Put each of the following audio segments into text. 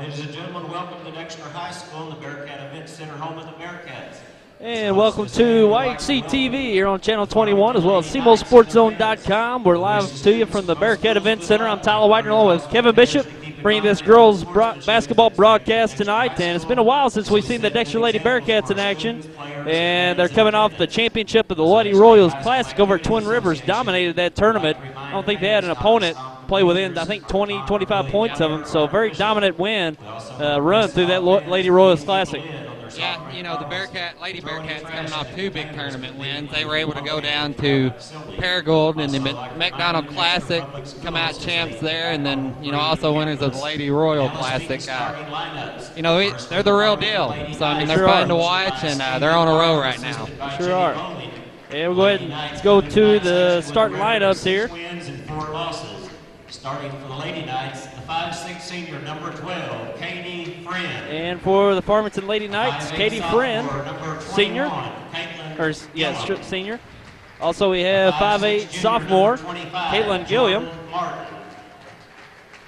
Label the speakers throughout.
Speaker 1: Ladies and gentlemen, welcome to Dexter High School and the Bearcat Event Center, home of the Bearcats.
Speaker 2: And welcome to YHC TV here on Channel 21, as well as SemoSportsZone.com. We're live to you from the Bearcat Event Center. I'm Tyler White along with Kevin Bishop, bringing this girls basketball broadcast tonight. And it's been a while since we've seen the Dexter Lady Bearcats in action. And they're coming off the championship of the Lady Royals Classic over at Twin Rivers, dominated that tournament. I don't think they had an opponent play within, I think, 20, 25 points of them. So very dominant run through that Lady Royals Classic.
Speaker 3: Yeah, you know, the Lady Bearcats coming off two big tournament wins. They were able to go down to Paragould in the McDonald Classic, come out champs there, and then, you know, also winners of the Lady Royal Classic. You know, they're the real deal. So, I mean, they're fun to watch, and they're on a roll right now.
Speaker 2: Sure are. And we'll go ahead and let's go to the starting lineups here.
Speaker 1: Starting for the Lady Knights, the 5'6" senior, number 12, Katie Friend.
Speaker 2: And for the Farmington Lady Knights, Katie Friend, senior. Senior. Also, we have 5'8" sophomore, Caitlin Gilliam.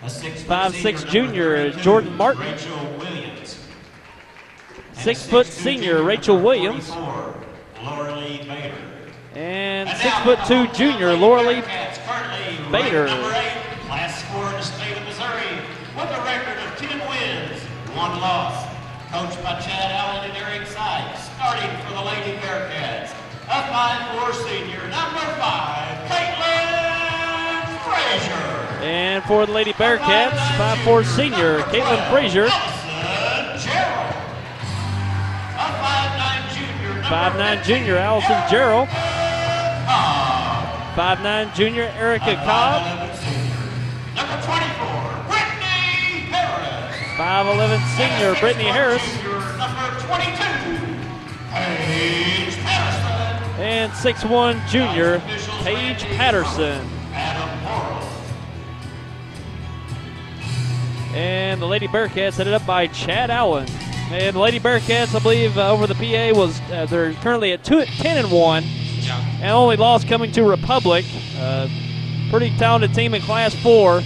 Speaker 2: 5'6" junior, Jordan Martin. 6' senior, Rachel Williams. And 6'2" junior, Lauralee Bader.
Speaker 1: Last score in the state of Missouri with a record of 10 wins, 1 loss. Coached by Chad Allen and Eric Sykes. Starting for the Lady Bearcats, a 5'4" senior, number 5, Caitlin Frazier.
Speaker 2: And for the Lady Bearcats, 5'4" senior, Caitlin Frazier. 5'9" junior, Allison Gerald. 5'9" junior, Erica Cobb.
Speaker 1: Number 24, Brittany Harris.
Speaker 2: 5'11" senior, Brittany Harris.
Speaker 1: Number 22, Paige Patterson.
Speaker 2: And 6'1" junior, Paige Patterson. And the Lady Bearcats headed up by Chad Allen. And the Lady Bearcats, I believe, over the PA was they're currently at 10-1, and only loss coming to Republic. Pretty talented team in Class 4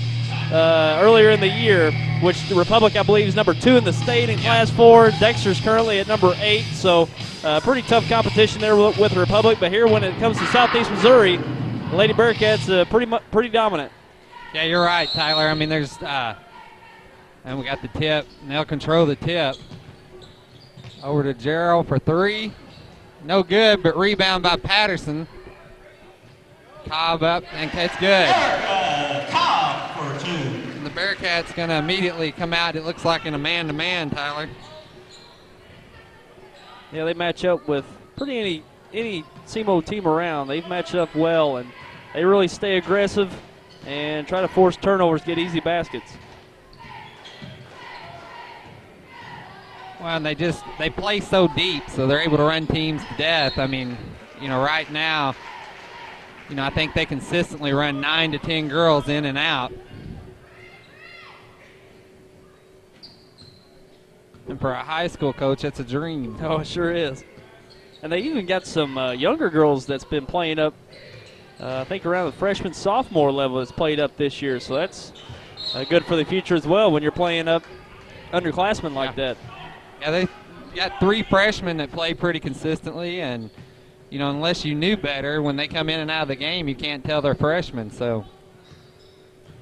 Speaker 2: earlier in the year, which the Republic, I believe, is number 2 in the state in Class 4. Dexter's currently at number 8, so pretty tough competition there with Republic. But here, when it comes to Southeast Missouri, the Lady Bearcats pretty dominant.
Speaker 3: Yeah, you're right, Tyler. I mean, there's and we got the tip, and they'll control the tip. Over to Gerald for 3. No good, but rebound by Patterson. Cobb up, and it's good.
Speaker 1: Cobb for 2.
Speaker 3: And the Bearcats going to immediately come out, it looks like, in a man-to-man, Tyler.
Speaker 2: Yeah, they match up with any SEMO team around. They've matched up well, and they really stay aggressive and try to force turnovers, get easy baskets.
Speaker 3: Well, and they play so deep, so they're able to run teams to death. I mean, you know, right now, you know, I think they consistently run 9 to 10 girls in and out. And for a high school coach, that's a dream.
Speaker 2: Oh, it sure is. And they even got some younger girls that's been playing up, I think around the freshman, sophomore level that's played up this year. So that's good for the future as well when you're playing up underclassmen like that.
Speaker 3: Yeah, they got 3 freshmen that play pretty consistently, and, you know, unless you knew better, when they come in and out of the game, you can't tell they're freshmen. So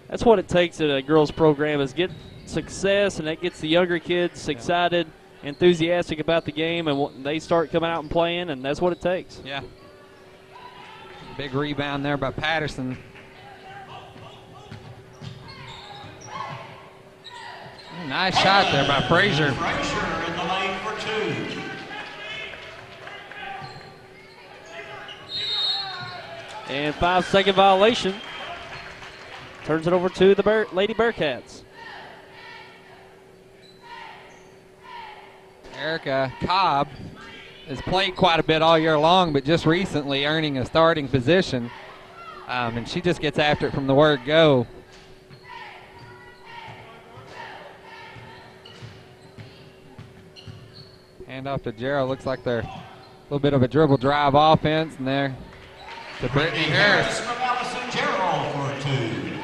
Speaker 2: that's what it takes at a girls program, is get success, and that gets the younger kids excited, enthusiastic about the game, and they start coming out and playing, and that's what it takes.
Speaker 3: Yeah. Big rebound there by Patterson. Nice shot there by Frazier.
Speaker 1: Frazier in the lane for 2.
Speaker 2: And 5-second violation. Turns it over to the Lady Bearcats.
Speaker 3: Erica Cobb has played quite a bit all year long, but just recently earning a starting position. And she just gets after it from the word go. Hand off to Gerald. Looks like they're a little bit of a dribble drive offense, and there to Brittany Harris.
Speaker 1: From Allison Gerald for 2.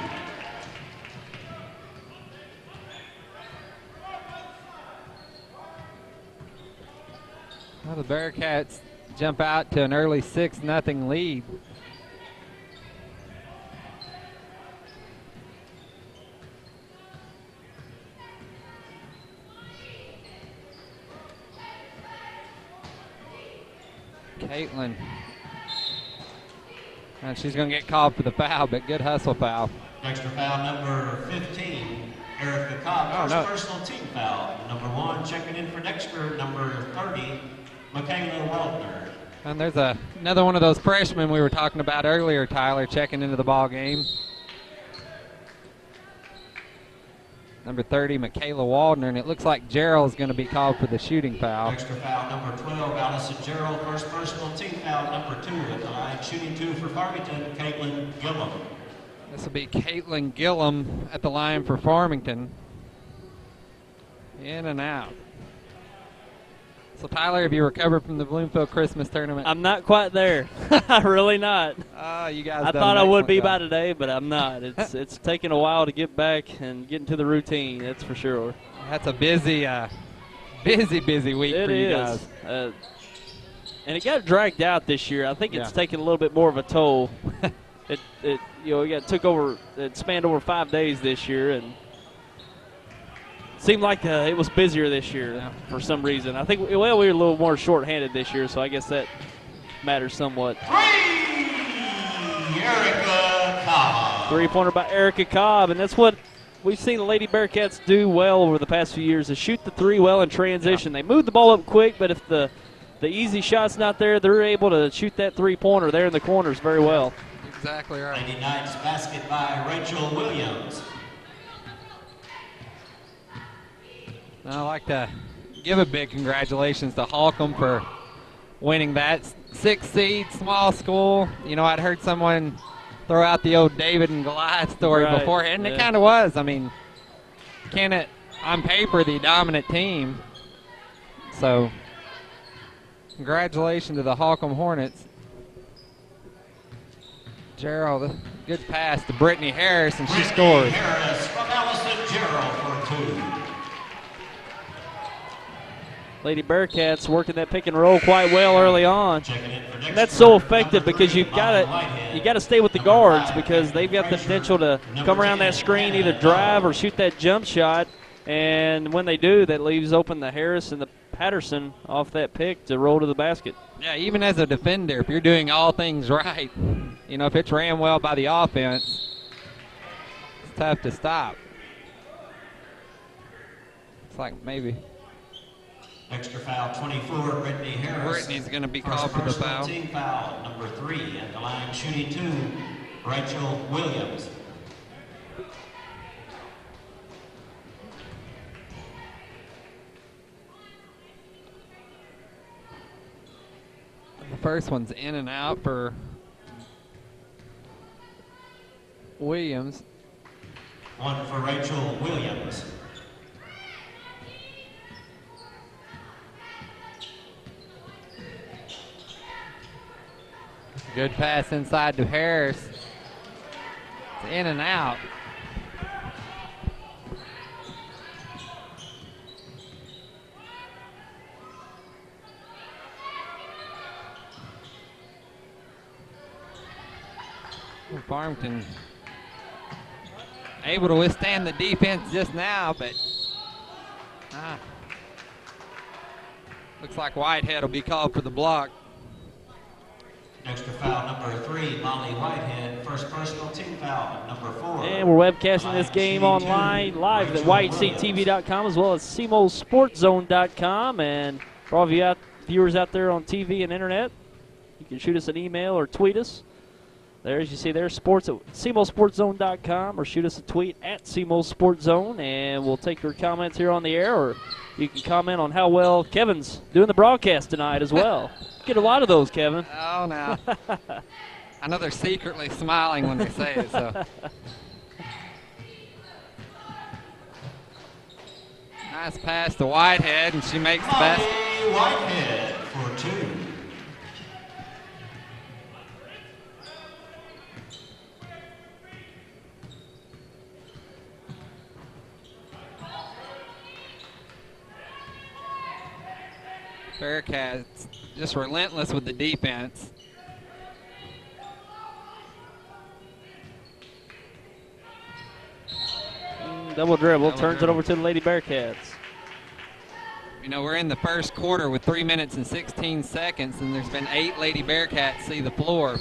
Speaker 3: Well, the Bearcats jump out to an early 6-0 lead. Caitlin. And she's going to get called for the foul, but good hustle foul.
Speaker 1: Extra foul number 15, Erica Cobb. First personal team foul. Number 1 checking in for Dexter. Number 30, Michaela Waldner.
Speaker 3: And there's another one of those freshmen we were talking about earlier, Tyler, checking into the ball game. Number 30, Michaela Waldner, and it looks like Gerald's going to be called for the shooting foul.
Speaker 1: Extra foul number 12, Allison Gerald. First personal team foul number 2 at the line. Shooting 2 for Farmington, Caitlin Gillum.
Speaker 3: This will be Caitlin Gillum at the line for Farmington. In and out. So, Tyler, have you recovered from the Bloomfield Christmas tournament?
Speaker 2: I'm not quite there. Really not.
Speaker 3: You guys.
Speaker 2: I thought I would be by today, but I'm not. It's taken a while to get back and get into the routine. That's for sure.
Speaker 3: That's a busy week for you guys.
Speaker 2: And it got dragged out this year. I think it's taken a little bit more of a toll. It spanned over 5 days this year, and seemed like it was busier this year for some reason. I think, we were a little more short-handed this year, so I guess that matters somewhat.
Speaker 1: Erica Cobb.
Speaker 2: Three-pointer by Erica Cobb, and that's what we've seen the Lady Bearcats do well over the past few years, is shoot the three well in transition. They move the ball up quick, but if the easy shot's not there, they're able to shoot that three-pointer there in the corners very well.
Speaker 3: Exactly right.
Speaker 1: Lady Knights basket by Rachel Williams.
Speaker 3: I'd like to give a big congratulations to Holcomb for winning that 6th seed, small school. You know, I'd heard someone throw out the old David and Goliath story beforehand, and it kind of was. I mean, Kennett, on paper, the dominant team. So, congratulations to the Holcomb Hornets. Gerald, good pass to Brittany Harris, and she scores.
Speaker 1: Harris from Allison Gerald for 2.
Speaker 2: Lady Bearcats working that pick and roll quite well early on. And that's so effective because you got to stay with the guards because they've got the potential to come around that screen, either drive or shoot that jump shot. And when they do, that leaves open the Harris and the Patterson off that pick to roll to the basket.
Speaker 3: Yeah, even as a defender, if you're doing all things right, you know, if it's ran well by the offense, it's tough to stop. It's like maybe.
Speaker 1: Extra foul 24, Brittany Harris.
Speaker 3: Brittany's going to be called for the foul.
Speaker 1: Team foul number 3 at the line, shooting 2, Rachel Williams.
Speaker 3: The first one's in and out for Williams.
Speaker 1: 1 for Rachel Williams.
Speaker 3: Good pass inside to Harris. It's in and out. Farmington able to withstand the defense just now, but looks like Whitehead will be called for the block.
Speaker 1: Extra foul number 3, Molly Whitehead. First personal team foul number 4.
Speaker 2: And we're webcasting this game online live at YHCTV.com as well as CMOSportZone.com. And for all of you viewers out there on TV and internet, you can shoot us an email or tweet us. There, as you see there, sports at CMOSportZone.com, or shoot us a tweet at CMOSportZone, and we'll take your comments here on the air, or you can comment on how well Kevin's doing the broadcast tonight as well. Get a lot of those, Kevin.
Speaker 3: Oh, no. I know they're secretly smiling when they say it, so. Nice pass to Whitehead, and she makes the basket.
Speaker 1: Whitehead for 2.
Speaker 3: Bearcats just relentless with the defense.
Speaker 2: Double dribble, turns it over to the Lady Bearcats.
Speaker 3: You know, we're in the first quarter with 3 minutes and 16 seconds, and there's been 8 Lady Bearcats see the floor.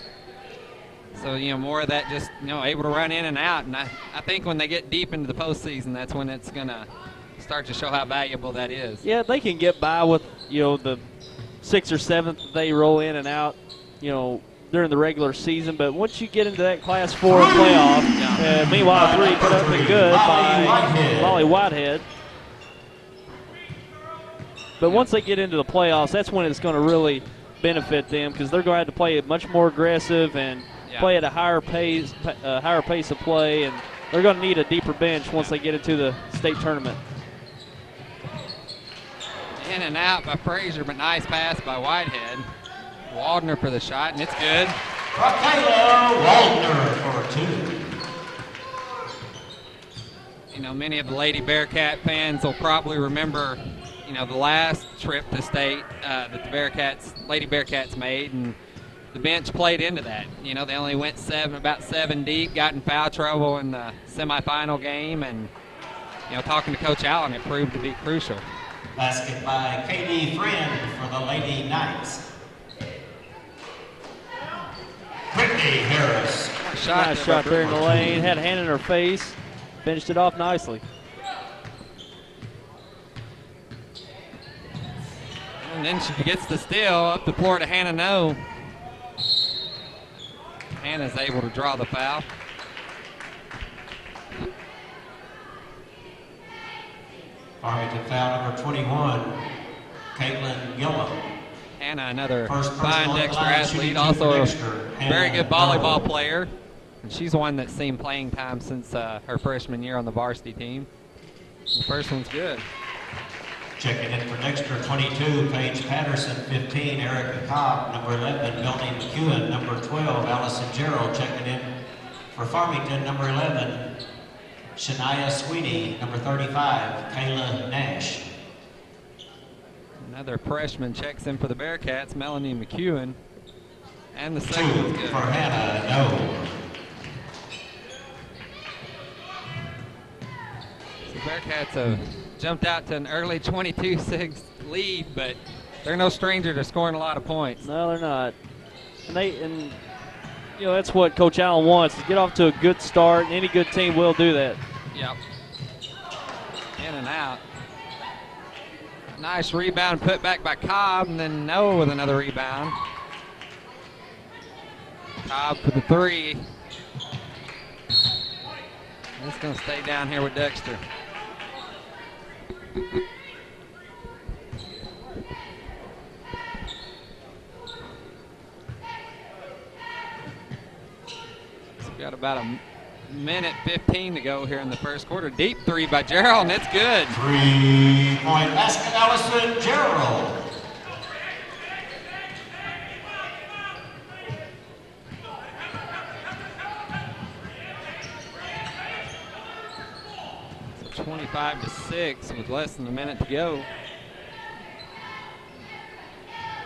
Speaker 3: So, you know, more of that just, you know, able to run in and out. And I think when they get deep into the postseason, that's when it's going to start to show how valuable that is.
Speaker 2: Yeah, they can get by with, you know, the 6th or 7th they roll in and out, you know, during the regular season. But once you get into that Class 4 playoff, meanwhile, 3 put up and good by Molly Whitehead. But once they get into the playoffs, that's when it's going to really benefit them, because they're going to have to play much more aggressive and play at a higher pace of play, and they're going to need a deeper bench once they get into the state tournament.
Speaker 3: In and out by Frazier, but nice pass by Whitehead. Waldner for the shot, and it's good.
Speaker 1: Raquela Waldner for 2.
Speaker 3: You know, many of the Lady Bearcat fans will probably remember, you know, the last trip to state that the Lady Bearcats made, and the bench played into that. You know, they only went about 7 deep, got in foul trouble in the semifinal game, and, you know, talking to Coach Allen, it proved to be crucial.
Speaker 1: Basket by Katie Friend for the Lady Knights. Brittany Harris.
Speaker 2: Nice shot there in the lane, had a hand in her face, finished it off nicely.
Speaker 3: And then she gets the steal up the floor to Hannah No. Hannah's able to draw the foul.
Speaker 1: Farmington foul number 21, Caitlin Gillum.
Speaker 3: Hannah, another fine Dexter athlete, also a very good volleyball player. And she's the one that's seen playing time since her freshman year on the varsity team. The first one's good.
Speaker 1: Checking in for Dexter, 22, Paige Patterson, 15, Erica Cobb, number 11, Melanie McEwen, number 12, Allison Gerald. Checking in for Farmington, number 11, Shania Sweeney, number 35, Kayla Nash.
Speaker 3: Another freshman checks in for the Bearcats, Melanie McEwen. And the second one's good.
Speaker 1: For Hannah, no.
Speaker 3: The Bearcats have jumped out to an early 22-6 lead, but they're no stranger to scoring a lot of points.
Speaker 2: No, they're not. And you know, that's what Coach Allen wants, to get off to a good start. Any good team will do that.
Speaker 3: Yep. In and out. Nice rebound put back by Cobb, and then Noah with another rebound. Cobb for the 3. It's going to stay down here with Dexter. So we've got about a minute 15 to go here in the first quarter. Deep 3 by Gerald, and it's good.
Speaker 1: 3-point basket, Allison Gerald.
Speaker 3: So 25-6 with less than a minute to go.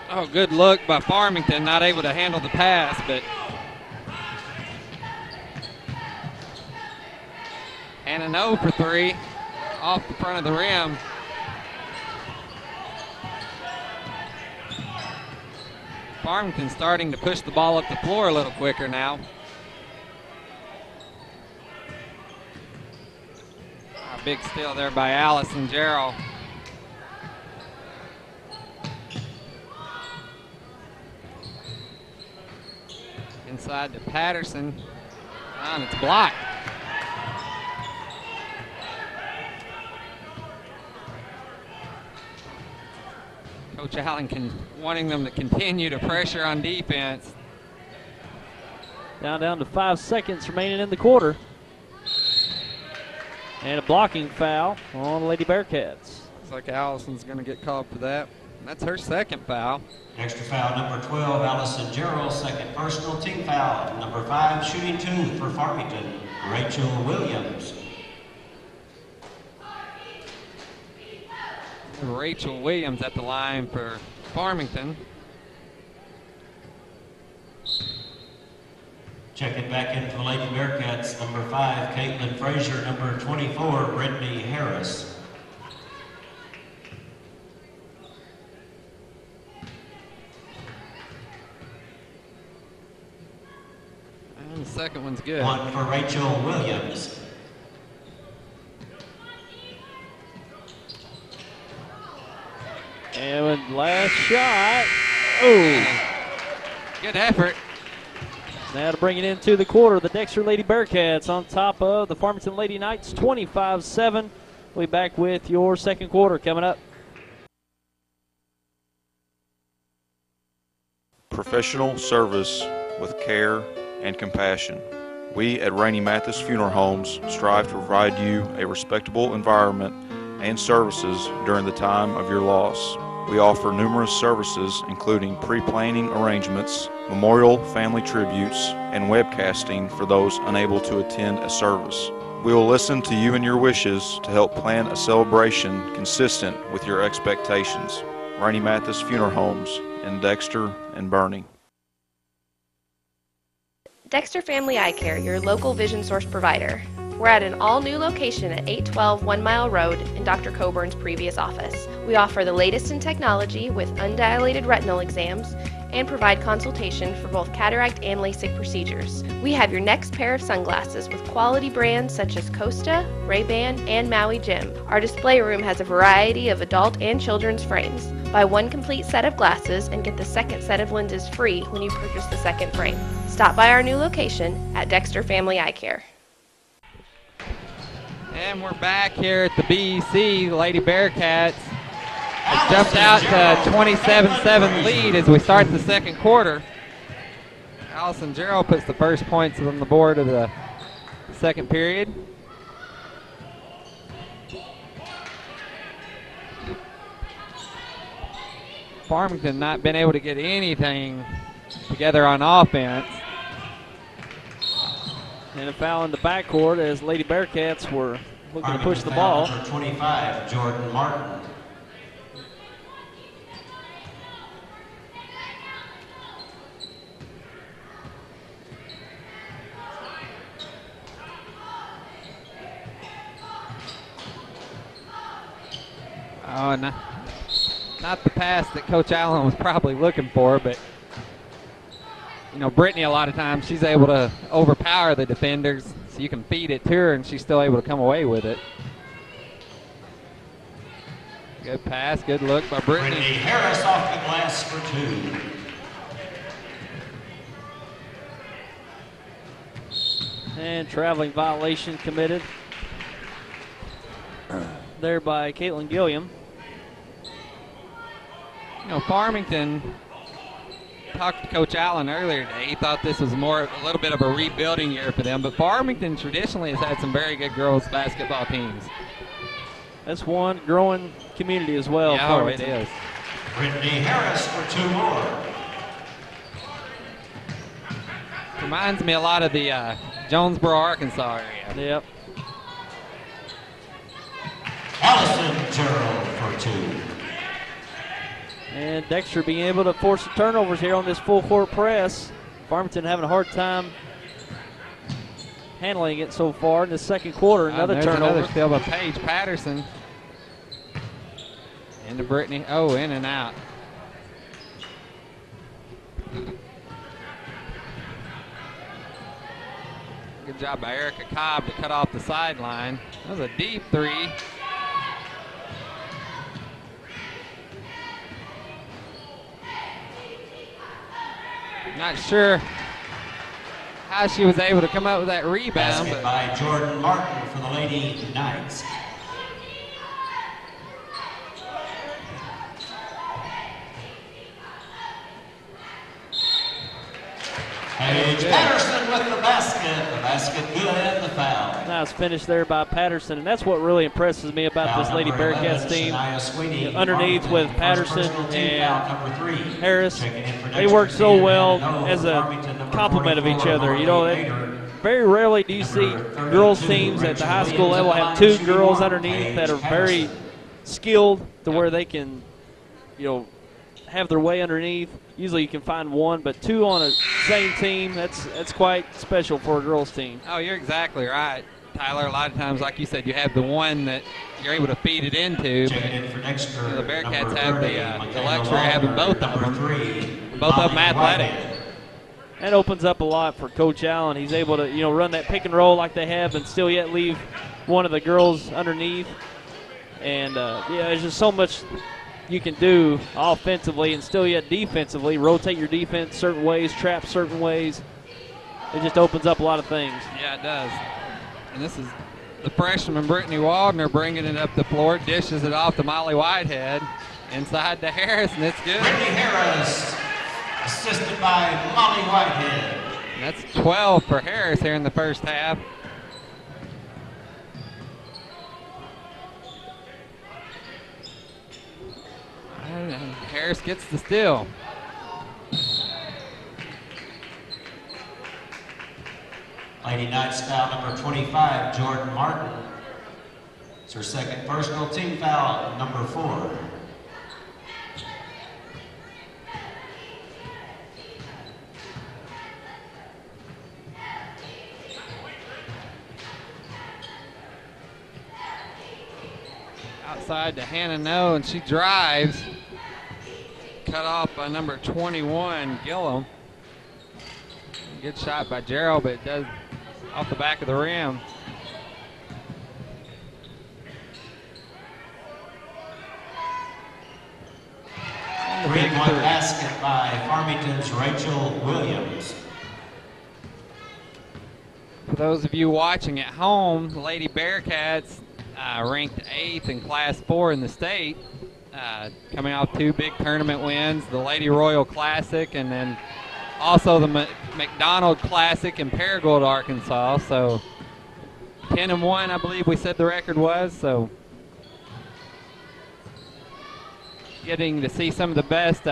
Speaker 3: Oh, good look by Farmington, not able to handle the pass, but and an 0 for 3 off the front of the rim. Farmington starting to push the ball up the floor a little quicker now. A big steal there by Allison Gerald. Inside to Patterson, and it's blocked. Coach Allen wanting them to continue to pressure on defense.
Speaker 2: Down to 5 seconds remaining in the quarter. And a blocking foul on the Lady Bearcats.
Speaker 3: Looks like Allison's going to get called for that. And that's her second foul.
Speaker 1: Extra foul number 12, Allison Gerald, second personal, team foul. Number 5, shooting 2 for Farmington, Rachel Williams.
Speaker 3: Rachel Williams at the line for Farmington.
Speaker 1: Checking back into the Lady Bearcats, number 5, Caitlin Frazier, number 24, Brittany Harris.
Speaker 3: And the second one's good.
Speaker 1: One for Rachel Williams.
Speaker 2: And last shot. Oh.
Speaker 3: Good effort.
Speaker 2: Now to bring it into the quarter, the Dexter Lady Bearcats on top of the Farmington Lady Knights, 25-7. We'll be back with your second quarter coming up.
Speaker 4: Professional service with care and compassion. We at Rainey Mathis Funeral Homes strive to provide you a respectable environment and services during the time of your loss. We offer numerous services including pre-planning arrangements, memorial family tributes, and webcasting for those unable to attend a service. We will listen to you and your wishes to help plan a celebration consistent with your expectations. Rainey Mathis Funeral Homes in Dexter and Bernie.
Speaker 5: Dexter Family Eye Care, your local vision source provider. We're at an all-new location at 812 One Mile Road in Dr. Coburn's previous office. We offer the latest in technology with undilated retinal exams and provide consultation for both cataract and LASIK procedures. We have your next pair of sunglasses with quality brands such as Costa, Ray-Ban, and Maui Jim. Our display room has a variety of adult and children's frames. Buy one complete set of glasses and get the second set of lenses free when you purchase the second frame. Stop by our new location at Dexter Family Eye Care.
Speaker 3: And we're back here at the BEC. Lady Bearcats have jumped out to 27-7 lead as we start the second quarter. Allison Gerald puts the first points on the board of the second period. Farmington not been able to get anything together on offense.
Speaker 2: And a foul in the backcourt as Lady Bearcats were looking to push the ball.
Speaker 1: Number 25, Jordan Martin.
Speaker 3: Oh, not the pass that Coach Allen was probably looking for, but you know, Brittany, a lot of times she's able to overpower the defenders, so you can feed it to her and she's still able to come away with it. Good pass, good look by Brittany.
Speaker 1: Brittany Harris off the glass for 2.
Speaker 2: And traveling violation committed there by Caitlin Gilliam.
Speaker 3: You know, Farmington talked to Coach Allen earlier today. He thought this was a little bit of a rebuilding year for them, but Farmington traditionally has had some very good girls basketball teams.
Speaker 2: That's one growing community as well.
Speaker 3: Yeah,
Speaker 2: Farmington.
Speaker 3: it is.
Speaker 1: Brittany Harris for 2 more.
Speaker 3: Reminds me a lot of the Jonesboro, Arkansas area.
Speaker 2: Yep.
Speaker 1: Allison Gerald for 2.
Speaker 2: And Dexter being able to force the turnovers here on this full court press. Farmington having a hard time handling it so far in the second quarter. Another turnover.
Speaker 3: Another steal by Paige Patterson. Into Brittany. Oh, in and out. Good job by Erica Cobb to cut off the sideline. That was a deep three. Not sure how she was able to come up with that rebound.
Speaker 1: Basket by Jordan Martin for the Lady Knights. Paige Patterson with the basket. The basket good and the foul.
Speaker 2: Nice finish there by Patterson, and that's what really impresses me about this Lady Bearcats team. Underneath with Patterson and Harris, they work so well as a complement of each other. You know, very rarely do you see girls teams at the high school level have 2 girls underneath that are very skilled to where they can, you know, have their way underneath. Usually you can find one, but two on a same team, that's quite special for a girls team.
Speaker 3: Oh, you're exactly right, Tyler. A lot of times, like you said, you have the one that you're able to feed it into. But, the Bearcats have the luxury of having both of them. Both of them athletic.
Speaker 2: That opens up a lot for Coach Allen. He's able to, run that pick and roll like they have and still yet leave one of the girls underneath. And, there's just so much you can do offensively and still yet defensively. Rotate your defense certain ways, trap certain ways. It just opens up a lot of things.
Speaker 3: Yeah, it does. And this is the freshman Brittany Waldner bringing it up the floor, dishes it off to Molly Whitehead. Inside to Harris, and it's good.
Speaker 1: Brittany Harris, assisted by Molly Whitehead.
Speaker 3: And that's 12 for Harris here in the first half. And Harris gets the steal.
Speaker 1: Lady Knights foul number 25, Jordan Martin. It's her second personal team foul, number 4.
Speaker 3: Outside to Hannah No, and she drives. Cut off by number 21, Gillum. Good shot by Gerald, but it does off the back of the rim.
Speaker 1: Three-point basket by Farmington's Rachel Williams.
Speaker 3: For those of you watching at home, the Lady Bearcats ranked 8th in Class 4 in the state, coming off 2 big tournament wins, the Lady Royal Classic and then also the McDonald Classic in Paragould, Arkansas. So 10-1, I believe we said the record was. So getting to see some of the best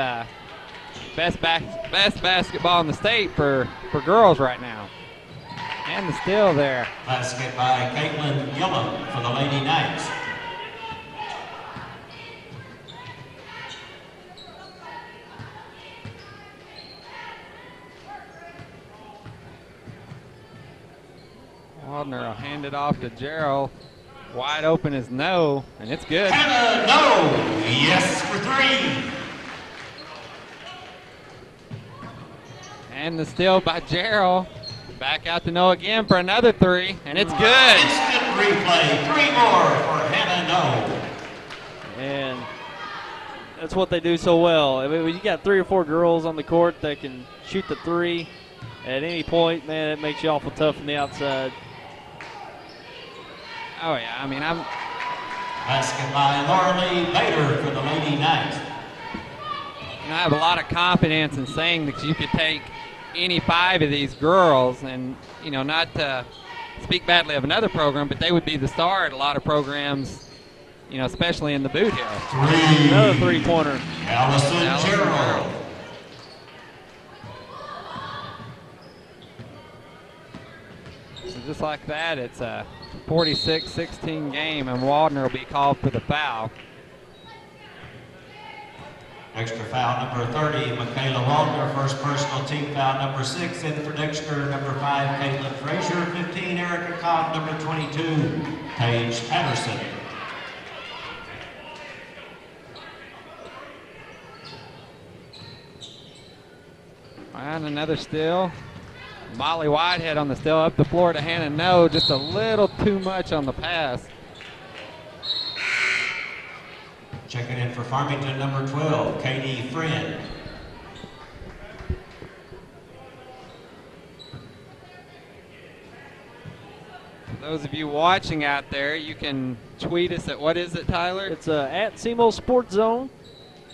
Speaker 3: basketball in the state for girls right now. And the steal there.
Speaker 1: Basket by Caitlin Gillum for the Lady Knights.
Speaker 3: Waldner will hand it off to Gerald. Wide open is No, and it's good.
Speaker 1: Hannah No, yes for 3.
Speaker 3: And the steal by Gerald. Back out to No again for another 3, and it's good.
Speaker 1: Instant replay, 3 more for Hannah No.
Speaker 2: And that's what they do so well. I mean, when you got 3 or 4 girls on the court that can shoot the 3 at any point, man, it makes you awful tough from the outside.
Speaker 3: Oh, yeah, I mean,
Speaker 1: Basket by Laura Lee Bader for the Lady Knights.
Speaker 3: I have a lot of confidence in saying that you could take any 5 of these girls and, not to speak badly of another program, but they would be the star at a lot of programs, especially in the boot here.
Speaker 1: 3.
Speaker 2: Another 3-pointer.
Speaker 1: Allison Gerald.
Speaker 3: So just like that, it's a 46-16 game, and Waldner will be called for the foul.
Speaker 1: Extra foul number 30, Michaela Waldner. First personal team foul number 6. In for Dexter, number 5, Caitlin Frazier. 15, Erica Cobb. Number 22, Paige Patterson.
Speaker 3: And another steal. Molly Whitehead on the steal up the floor to Hannah No, just a little too much on the pass.
Speaker 1: Checking in for Farmington, number 12, Katie Friend.
Speaker 3: For those of you watching out there, you can tweet us at, what is it, Tyler?
Speaker 2: It's at SEMO Sports Zone,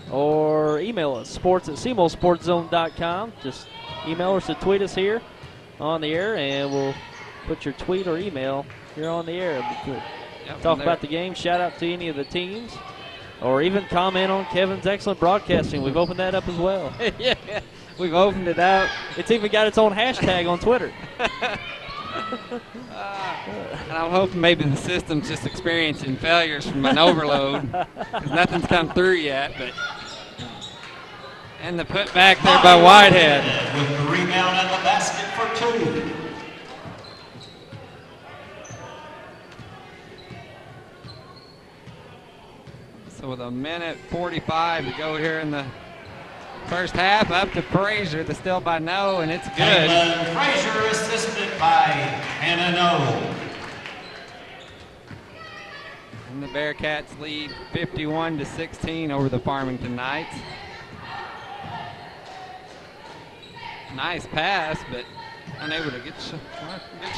Speaker 2: or email us, sports@semosportszone.com. Just email us or tweet us here on the air, and we'll put your tweet or email here on the air. Talk about the game, shout out to any of the teams, or even comment on Kevin's excellent broadcasting. We've opened that up as well.
Speaker 3: Yeah, we've opened it up.
Speaker 2: It's even got its own hashtag on Twitter.
Speaker 3: And I'm hoping maybe the system's just experiencing failures from an overload, because nothing's come through yet. But And the put back there by Whitehead.
Speaker 1: With the rebound at the basket for 2.
Speaker 3: So with 1:45 to go here in the first half, up to Frazier, the steal by No, and it's good.
Speaker 1: Frazier assisted by Hannah No.
Speaker 3: And the Bearcats lead 51-16 over the Farmington Knights. Nice pass, but unable to get good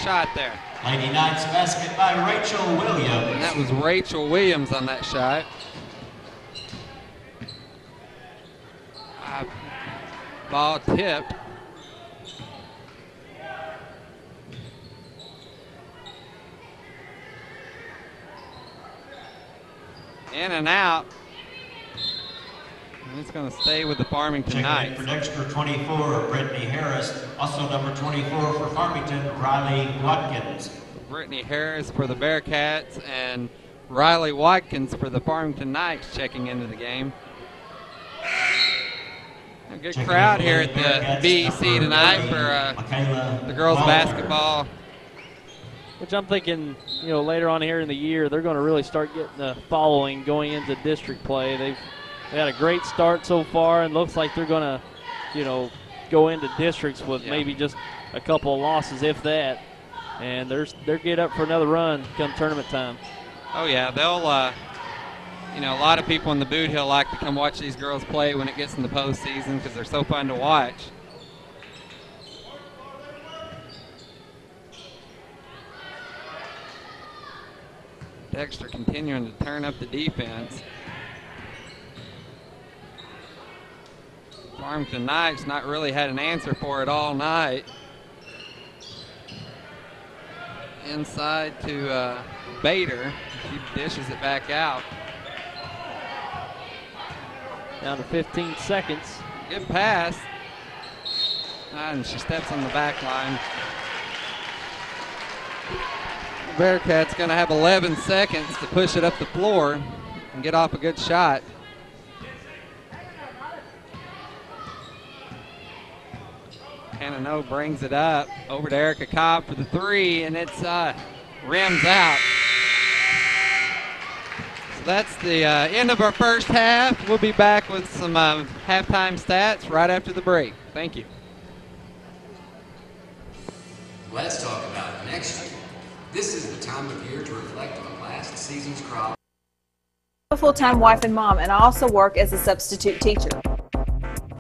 Speaker 3: shot there.
Speaker 1: Lady Knights basket by Rachel Williams.
Speaker 3: And that was Rachel Williams on that shot. Ball tipped. In and out. And it's going to stay with the Farmington Knights.
Speaker 1: For Dexter 24, Brittany Harris. Also number 24 for Farmington, Riley Watkins.
Speaker 3: Brittany Harris for the Bearcats and Riley Watkins for the Farmington Knights checking into the game. A good crowd here at the BEC tonight for the girls basketball.
Speaker 2: Which I'm thinking, you know, later on here in the year, they're going to really start getting the following going into district play. They had a great start so far, and looks like they're going to, you know, go into districts with maybe just a couple of losses, if that. And they're get up for another run come tournament time.
Speaker 3: Oh yeah, they'll. You know, a lot of people in the Boot Hill like to come watch these girls play when it gets in the postseason because they're so fun to watch. Dexter continuing to turn up the defense. Farmington Knights not really had an answer for it all night. Inside to Bader. She dishes it back out.
Speaker 2: Down to 15 seconds.
Speaker 3: Good pass. And she steps on the back line. Bearcats going to have 11 seconds to push it up the floor and get off a good shot. Hannah No brings it up over to Erica Cobb for the 3, and it's rims out. That's the end of our first half. We'll be back with some halftime stats right after the break. Thank you.
Speaker 6: Let's talk about next year. This is the time of year to reflect on last season's crop.
Speaker 7: I'm a full-time wife and mom, and I also work as a substitute teacher.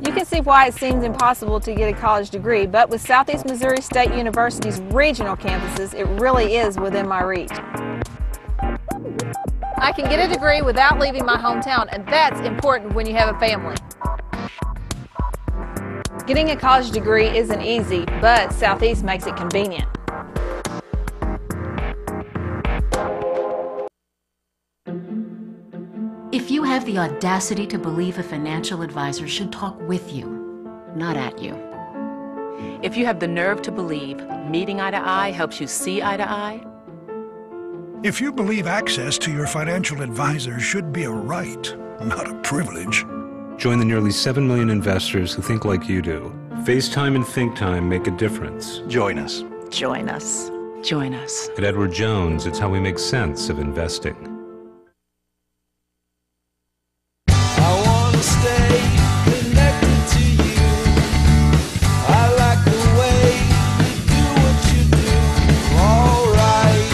Speaker 7: You can see why it seems impossible to get a college degree, but with Southeast Missouri State University's regional campuses, it really is within my reach. I can get a degree without leaving my hometown, and that's important when you have a family. Getting a college degree isn't easy, but Southeast makes it convenient.
Speaker 8: If you have the audacity to believe a financial advisor should talk with you, not at you.
Speaker 9: If you have the nerve to believe meeting eye to eye helps you see eye to eye.
Speaker 10: If you believe access to your financial advisor should be a right, not a privilege.
Speaker 11: Join the nearly 7 million investors who think like you do. FaceTime and ThinkTime make a difference.
Speaker 10: Join us.
Speaker 9: Join us. Join us.
Speaker 11: At Edward Jones, it's how we make sense of investing.
Speaker 12: I want to stay connected to you. I like the way you do what you do. All right,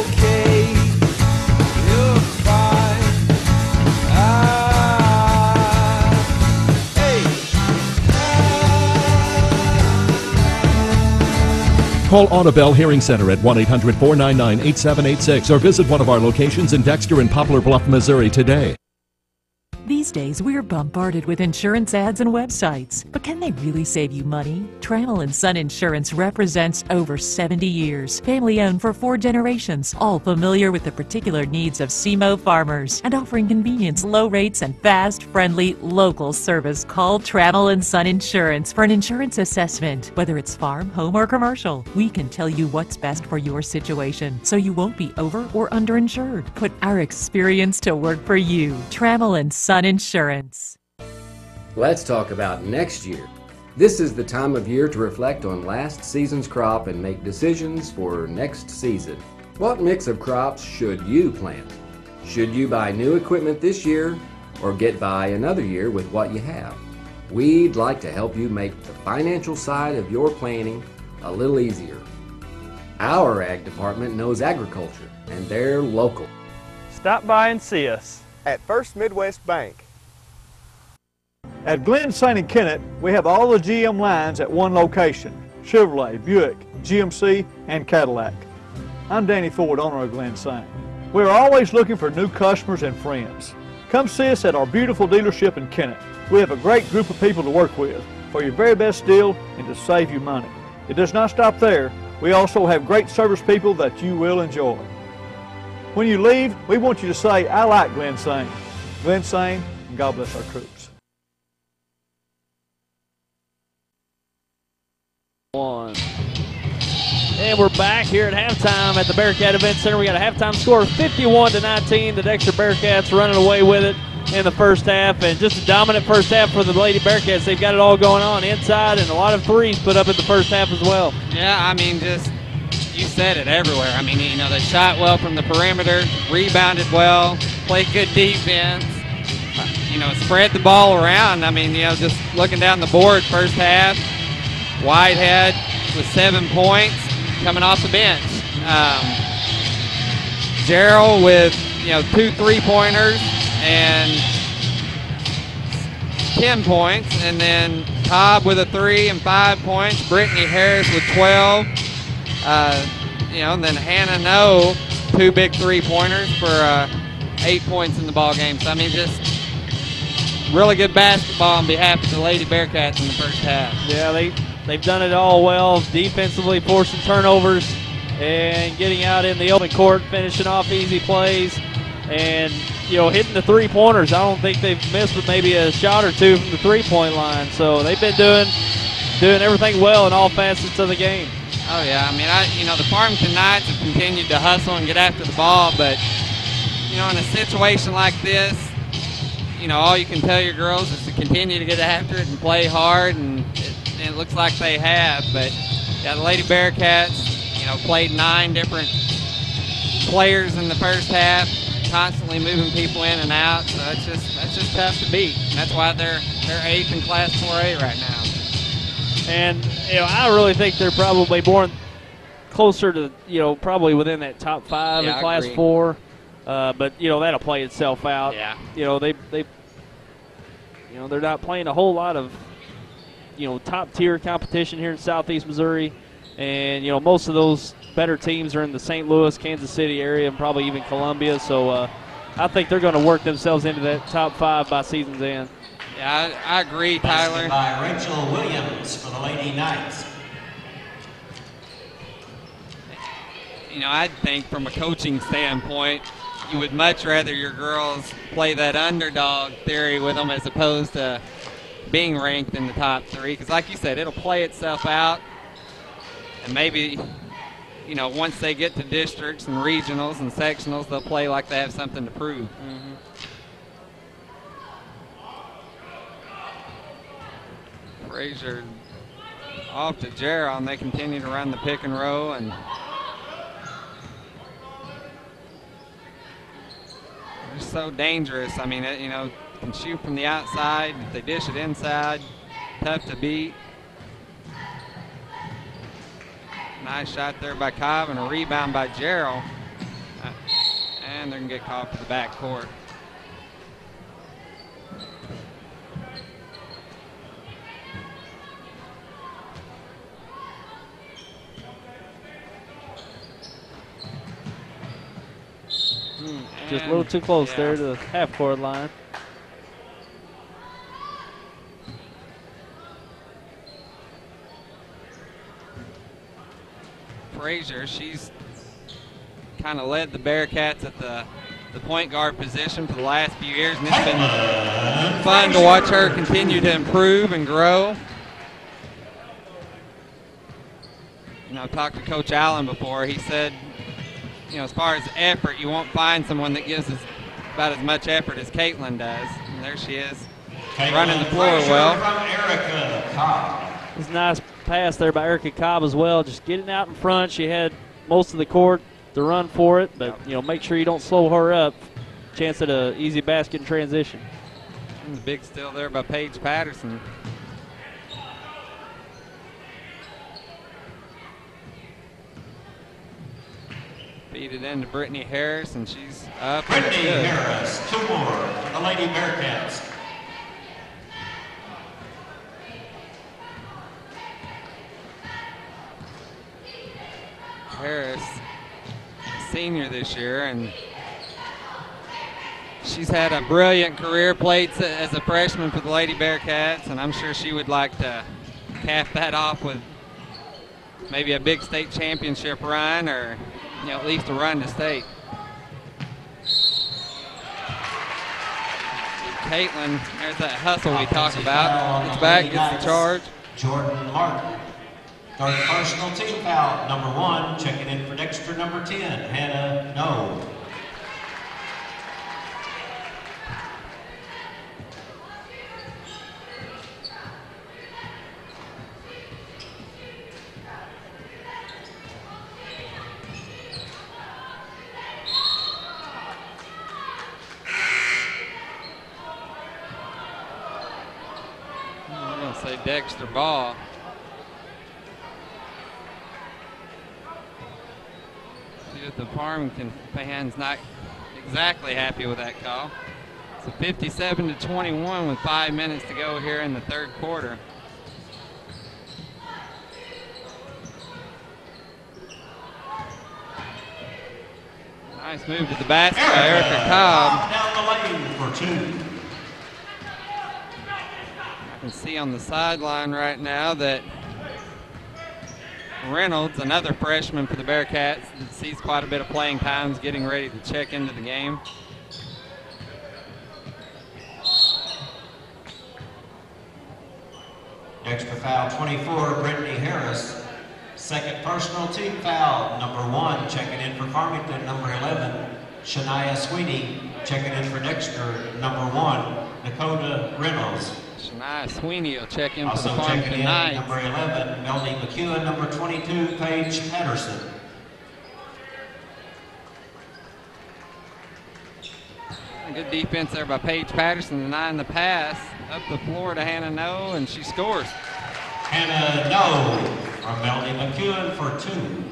Speaker 12: okay, you're fine.
Speaker 13: Call Audubell Hearing Center at 1-800-499-8786 or visit one of our locations in Dexter and Poplar Bluff, Missouri today.
Speaker 14: These days, we're bombarded with insurance ads and websites. But can they really save you money? Trammell & Son Insurance represents over 70 years. Family-owned for 4 generations. All familiar with the particular needs of SEMO farmers. And offering convenience, low rates, and fast, friendly, local service. Call Trammell & Son Insurance for an insurance assessment. Whether it's farm, home, or commercial, we can tell you what's best for your situation, so you won't be over or underinsured. Put our experience to work for you. Trammell & Son Insurance.
Speaker 6: Let's talk about next year. This is the time of year to reflect on last season's crop and make decisions for next season. What mix of crops should you plant? Should you buy new equipment this year or get by another year with what you have? We'd like to help you make the financial side of your planning a little easier. Our ag department knows agriculture and they're local.
Speaker 15: Stop by and see us
Speaker 16: at First Midwest Bank.
Speaker 15: At Glen St. Kennett, we have all the GM lines at one location: Chevrolet, Buick, GMC, and Cadillac. I'm Danny Ford, owner of Glen St. We're always looking for new customers and friends. Come see us at our beautiful dealership in Kennett. We have a great group of people to work with for your very best deal and to save you money. It does not stop there. We also have great service people that you will enjoy. When you leave, we want you to say, "I like Glen St." Glen St., and God bless our troops.
Speaker 2: And we're back here at halftime at the Bearcat Event Center. We got a halftime score of 51-19. The Dexter Bearcats running away with it in the first half, and just a dominant first half for the Lady Bearcats. They've got it all going on inside, and a lot of threes put up in the first half as well.
Speaker 3: Yeah, I mean, just you said it everywhere. I mean, you know, they shot well from the perimeter, rebounded well, played good defense, you know, spread the ball around. I mean, you know, just looking down the board first half, Whitehead with 7 points coming off the bench. Gerald with, you know, 2 3-pointers and 10 points, and then Cobb with a 3 and 5 points. Brittany Harris with 12. You know, and then Hannah No, 2 big 3-pointers for 8 points in the ball game. So I mean, just really good basketball on behalf of the Lady Bearcats in the first half.
Speaker 2: Yeah, they've done it all well defensively, forcing turnovers and getting out in the open court, finishing off easy plays, and you know, hitting the 3-pointers. I don't think they've missed but maybe a shot or two from the 3-point line. So they've been doing everything well in all facets of the game.
Speaker 3: Oh yeah, I mean, you know, the Farmington Knights have continued to hustle and get after the ball, but you know, in a situation like this, you know, all you can tell your girls is to continue to get after it and play hard, and it looks like they have. But yeah, the Lady Bearcats, you know, played 9 different players in the first half, constantly moving people in and out. So that's just tough to beat. And that's why they're 8th in Class 4A right now.
Speaker 2: And you know, I really think they're probably more closer to, you know, probably within that top 5 in Class 4. But you know, that'll play itself out.
Speaker 3: Yeah.
Speaker 2: You know, they you know, they're not playing a whole lot of, you know, top tier competition here in Southeast Missouri, and you know, most of those better teams are in the St. Louis, Kansas City area, and probably even Columbia. So I think they're going to work themselves into that top 5 by season's end.
Speaker 3: Yeah, I agree, Tyler.
Speaker 1: By Rachel Williams for the Lady Knights.
Speaker 3: You know, I think from a coaching standpoint, you would much rather your girls play that underdog theory with them as opposed to being ranked in the top 3, because like you said, it'll play itself out, and maybe, you know, once they get to districts and regionals and sectionals, they'll play like they have something to prove.
Speaker 2: Mm-hmm.
Speaker 3: Frazier off to Gerald, and they continue to run the pick and roll, and they're so dangerous. I mean, you know, can shoot from the outside. If they dish it inside, tough to beat. Nice shot there by Cobb, and a rebound by Gerald. And they're going to get caught to the back court.
Speaker 2: Just a little too close there to the half-court line.
Speaker 3: Frazier, she's kind of led the Bearcats at the point guard position for the last few years, and it's been fun to watch her continue to improve and grow. You know, I've talked to Coach Allen before. He said, you know, as far as effort, you won't find someone that gives about as much effort as Caitlin does. And there she is, running the floor well.
Speaker 2: It was a nice pass there by Erica Cobb as well, just getting out in front. She had most of the court to run for it, but make sure you don't slow her up. Chance at an easy basket in transition.
Speaker 3: And the big steal there by Paige Patterson. Feed it into Brittany Harris, and she's up.
Speaker 1: Brittany Harris, 2 more, the Lady Bearcats.
Speaker 3: Harris, senior this year, and she's had a brilliant career, played as a freshman for the Lady Bearcats, and I'm sure she would like to cap that off with maybe a big state championship run, or at least a run to state. Caitlin, there's that hustle we talk about. Gets back, gets the charge.
Speaker 1: Jordan Martin. Third personal team foul, number 1, checking in for Dexter, number 10, Hannah No.
Speaker 3: I'm going to say Dexter ball. The Farmington fans not exactly happy with that call. So 57-21 with 5 minutes to go here in the third quarter. Nice move to the basket by Erica Cobb.
Speaker 1: Down the lane for 2.
Speaker 3: I can see on the sideline right now that Reynolds, another freshman for the Bearcats, sees quite a bit of playing time, is getting ready to check into the game.
Speaker 1: Extra foul 24, Brittany Harris. Second personal team foul, number 1, checking in for Farmington, number 11, Shania Sweeney. Checking in for Dexter, number 1, Dakota Reynolds.
Speaker 3: Shania Sweeney will check in for
Speaker 1: Also
Speaker 3: the Farmington Knights.
Speaker 1: number 11, Melanie McEwen, number 22, Paige Patterson.
Speaker 3: Good defense there by Paige Patterson, denying the pass. Up the floor to Hannah No, and she scores.
Speaker 1: Hannah No from Melanie McEwen for 2.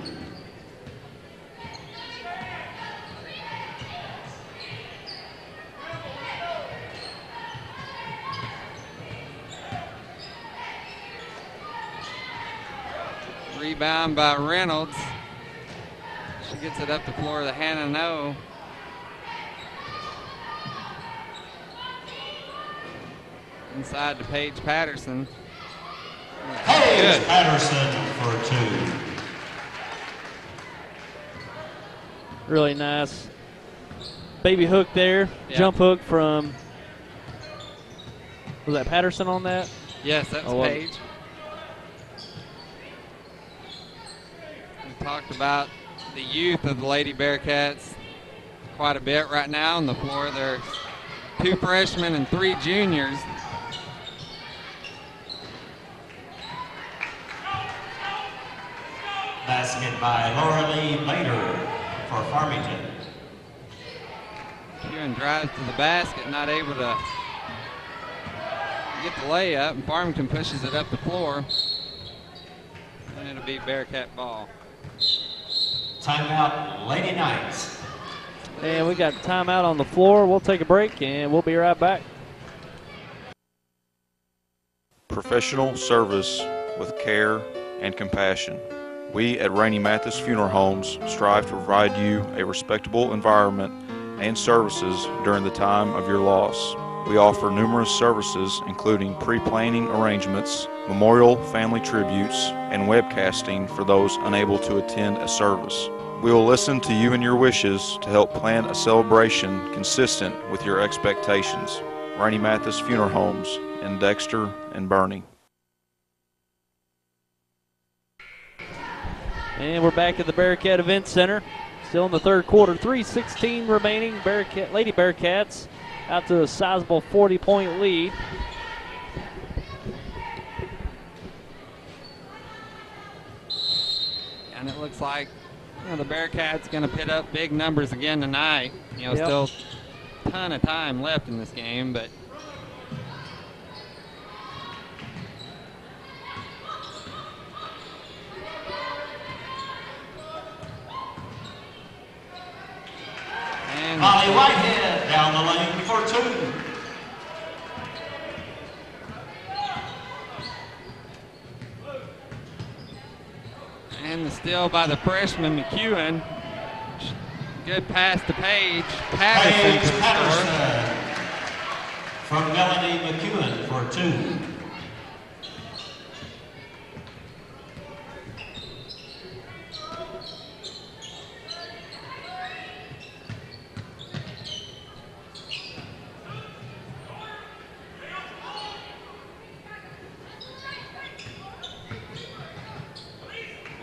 Speaker 3: Rebound by Reynolds. She gets it up the floor to Hannah No. Inside to Paige Patterson.
Speaker 1: Paige Patterson for 2.
Speaker 2: Really nice baby hook there.
Speaker 3: Yeah.
Speaker 2: Jump hook from, was that Patterson on that?
Speaker 3: Yes, that's
Speaker 2: Oh,
Speaker 3: Paige. We talked about the youth of the Lady Bearcats quite a bit right now on the floor. There's 2 freshmen and 3 juniors.
Speaker 1: Basket by Laura Lee Bader for Farmington.
Speaker 3: Kieran drives to the basket, not able to get the layup, and Farmington pushes it up the floor. And it'll be Bearcat ball.
Speaker 1: Timeout, Lady Knights.
Speaker 2: And we got timeout on the floor. We'll take a break, and we'll be right back.
Speaker 4: Professional service with care and compassion. We at Rainey Mathis Funeral Homes strive to provide you a respectable environment and services during the time of your loss. We offer numerous services including pre-planning arrangements, memorial family tributes, and webcasting for those unable to attend a service. We will listen to you and your wishes to help plan a celebration consistent with your expectations. Rainey Mathis Funeral Homes in Dexter and Burney.
Speaker 2: And we're back at the Bearcat Event Center. Still in the third quarter, 3:16 remaining. Lady Bearcats out to a sizable 40-point lead.
Speaker 3: And it looks like the Bearcats going to put up big numbers again tonight.
Speaker 2: Yep.
Speaker 3: Still a ton of time left in this game, but
Speaker 1: Molly Whitehead down the lane for 2.
Speaker 3: and the steal by the freshman McEwen. Good pass to Paige Patterson.
Speaker 1: Paige Patterson from Melanie McEwen for 2.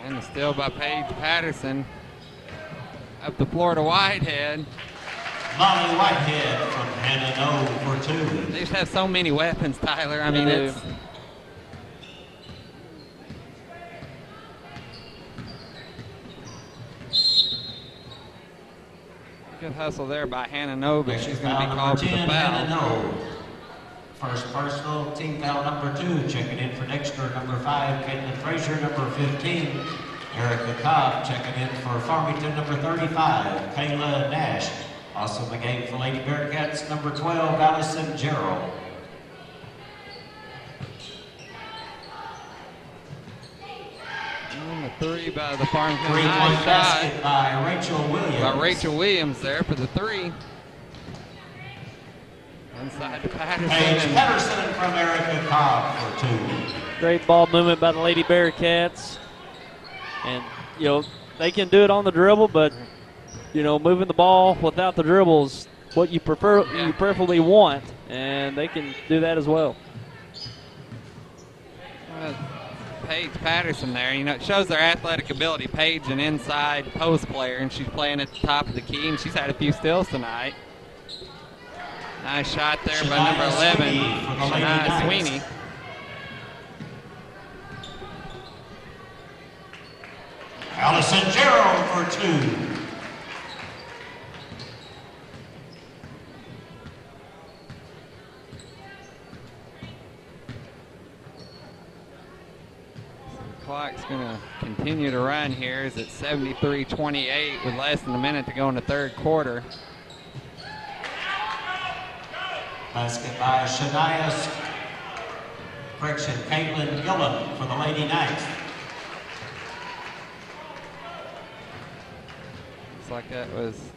Speaker 3: And the steal by Paige Patterson. Up the floor to Whitehead.
Speaker 1: Molly Whitehead from Hannah for 2.
Speaker 3: They just have so many weapons, Tyler. I mean, it's good hustle there by Hannah Novick. She's going to be called for the foul.
Speaker 1: First personal, team foul number 2. Checking in for Dexter, number 5. Caitlin Frazier, number 15. Erica Cobb checking in for Farmington, number 35. Kayla Nash. Also in the game for Lady Bearcats, number 12, Allison Gerald.
Speaker 3: And the 3 by the Farmington.
Speaker 1: Three-point basket by Rachel Williams.
Speaker 3: By Rachel Williams there for the 3. Inside to Patterson.
Speaker 1: Paige Patterson from Erica Cobb for 2.
Speaker 2: Great ball movement by the Lady Bearcats. And, they can do it on the dribble, but, moving the ball without the dribble is what you preferably want, and they can do that as well.
Speaker 3: Paige Patterson there, it shows their athletic ability. Paige, an inside post player, and she's playing at the top of the key, and she's had a few steals tonight. Nice shot there by number 11, Shania Sweeney.
Speaker 1: Allison Gerald for 2.
Speaker 3: Clock's going to continue to run here. It's at 73-28 with less than a minute to go in the third quarter.
Speaker 1: Basket by Shania, Caitlin Gillen for the Lady Knights.
Speaker 3: Looks like that was,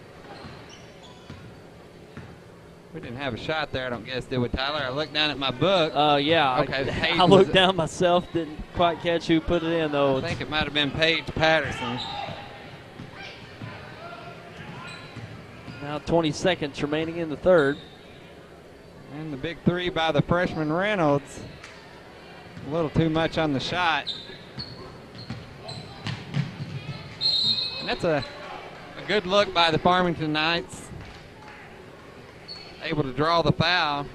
Speaker 3: we didn't have a shot there, I don't guess, did we, Tyler? I looked down at my book.
Speaker 2: Yeah,
Speaker 3: okay,
Speaker 2: I looked down myself, didn't quite catch who put it in, though.
Speaker 3: I think it might have been Paige Patterson.
Speaker 2: Now 20 seconds remaining in the third.
Speaker 3: And the big 3 by the freshman Reynolds. A little too much on the shot. And that's a good look by the Farmington Knights. Able to draw the foul.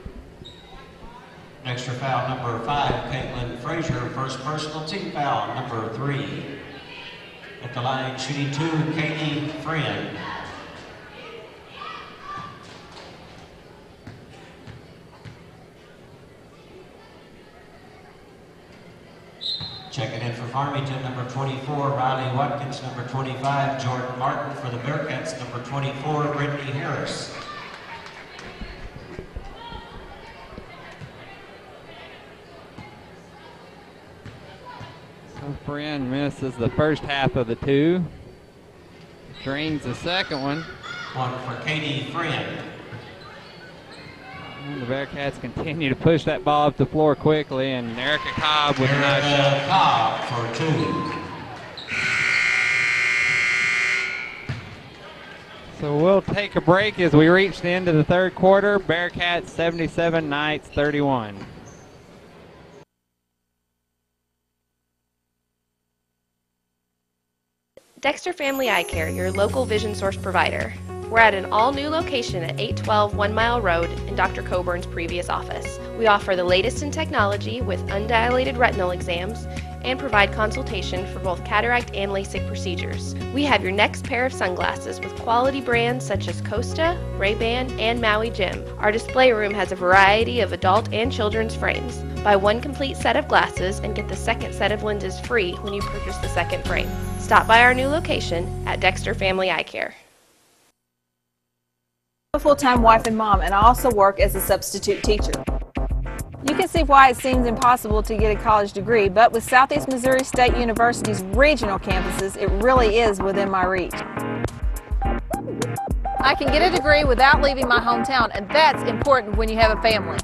Speaker 1: Extra foul number 5, Caitlin Frazier. First personal, team foul number 3. At the line, shooting 2, Katie Friend. Checking in for Farmington, number 24, Riley Watkins, number 25, Jordan Martin. For the Bearcats, number 24, Brittany Harris.
Speaker 3: So Friend misses the first half of the 2. Drains the second one.
Speaker 1: One for Katie Friend.
Speaker 3: And the Bearcats continue to push that ball up the floor quickly, and Erica Cobb with a nice shot.
Speaker 1: Cobb for 2.
Speaker 3: So we'll take a break as we reach the end of the third quarter. Bearcats 77, Knights 31.
Speaker 5: Dexter Family Eye Care, your local vision source provider. We're at an all-new location at 812 1 Mile Road in Dr. Coburn's previous office. We offer the latest in technology with undilated retinal exams and provide consultation for both cataract and LASIK procedures. We have your next pair of sunglasses with quality brands such as Costa, Ray-Ban, and Maui Jim. Our display room has a variety of adult and children's frames. Buy one complete set of glasses and get the second set of lenses free when you purchase the second frame. Stop by our new location at Dexter Family Eye Care.
Speaker 7: I'm a full-time wife and mom, and I also work as a substitute teacher. You can see why it seems impossible to get a college degree, but with Southeast Missouri State University's regional campuses, it really is within my reach. I can get a degree without leaving my hometown, and that's important when you have a family.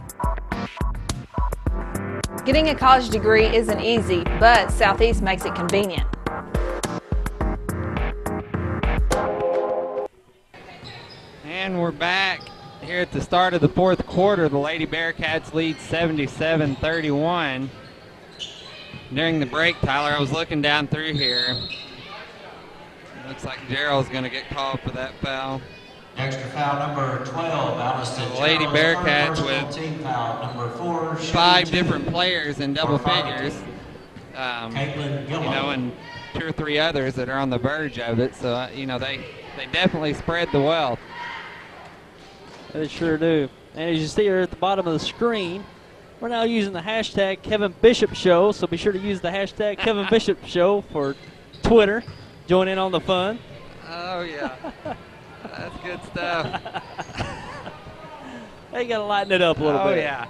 Speaker 7: Getting a college degree isn't easy, but Southeast makes it convenient.
Speaker 3: And we're back here at the start of the fourth quarter. The Lady Bearcats lead 77-31. During the break, Tyler, I was looking down through here. Looks like Gerald's going to get called for that foul.
Speaker 1: Extra foul number 12, Allison.
Speaker 3: The Lady Bearcats
Speaker 1: team foul number 4.
Speaker 3: 5 different players in double figures.
Speaker 1: Caitlin Gillow.
Speaker 3: You know, and 2 or 3 others that are on the verge of it. So, you know, they definitely spread the wealth.
Speaker 2: They sure do. And as you see here at the bottom of the screen, we're now using the hashtag Kevin Bishop Show, so be sure to use the hashtag Kevin Bishop Show for Twitter. Join in on the fun.
Speaker 3: Oh, yeah. That's good stuff.
Speaker 2: They got to lighten it up a little bit.
Speaker 3: Oh, yeah.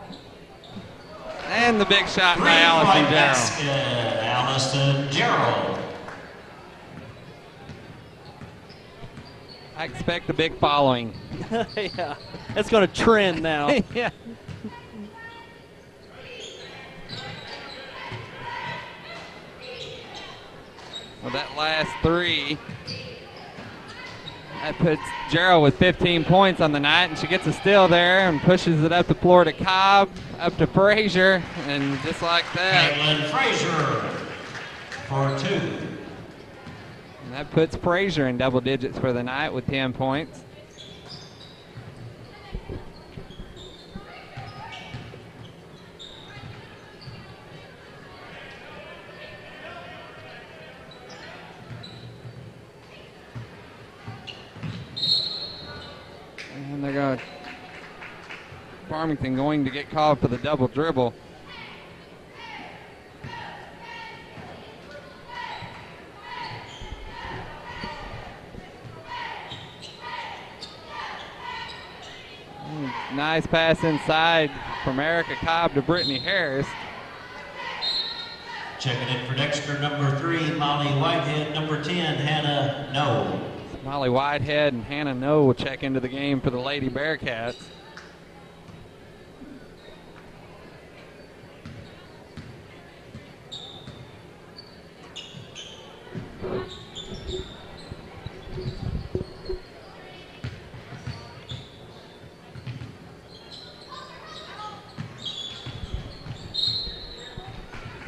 Speaker 3: And the big shot by Allison Gerald.
Speaker 1: Allison Gerald.
Speaker 3: I expect a big following.
Speaker 2: Yeah, that's going to trend now.
Speaker 3: Yeah. Well, that last 3, that puts Gerald with 15 points on the night, and she gets a steal there and pushes it up the floor to Cobb, up to Frazier, and just like that.
Speaker 1: Caitlin Frazier for 2.
Speaker 3: And that puts Frazier in double digits for the night with 10 points. And they're going, Farmington going to get called for the double dribble. Nice pass inside from Erica Cobb to Brittany Harris.
Speaker 1: Checking in for Dexter, number 3, Molly Whitehead, number 10, Hannah No.
Speaker 3: Molly Whitehead and Hannah No will check into the game for the Lady Bearcats.